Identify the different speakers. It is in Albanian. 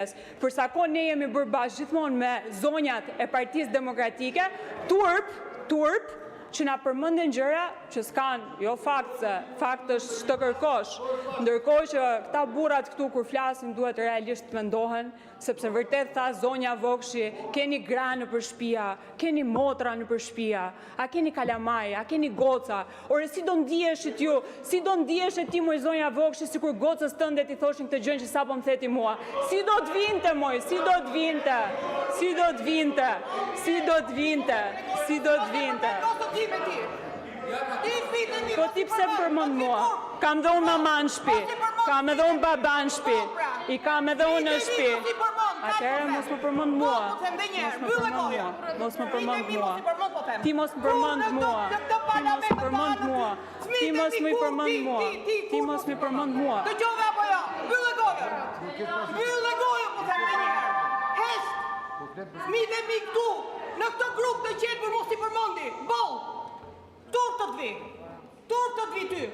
Speaker 1: Për sa kohë ne jemi bërë bashkë gjithmonë me zonjat e Partisë Demokratike, turp, që na përmendin gjëra që s'kan, jo fakt është të kërkosh, ndërkohë që këta burrat këtu kur flasin duhet realisht të mendohen, sepse vërtet tha zonja Vokshi, keni gra nëpër shtëpia, keni motra nëpër shtëpia, a keni kalamaj, a keni goca, ore si do ndiheshit ju, si do ndiheshet ti moj zonja Vokshi sikur gocës tënde ti thoshin këtë gjën që sapo më theti mua, si do të vinte moj, si do të vinte. Po ti pse përmend mua? Kam dhe unë mama në shtëpi, kam edhe unë baba në shtëpi, i kam edhe unë në shtëpi. Atëherë mos më përmend mua. Mos më përmend mua. Ti mos më përmend mua. Ti mos më përmend mua. Ti mos më përmend mua.
Speaker 2: Dëgjove apo jo? Mbyllë gojën. Mbyllë gojën po them ndonjëherë. Hesht. Fëmijët e mi këtu, në këtë grup të qetë për mos i përmendi. Boll. Tur të vi ty.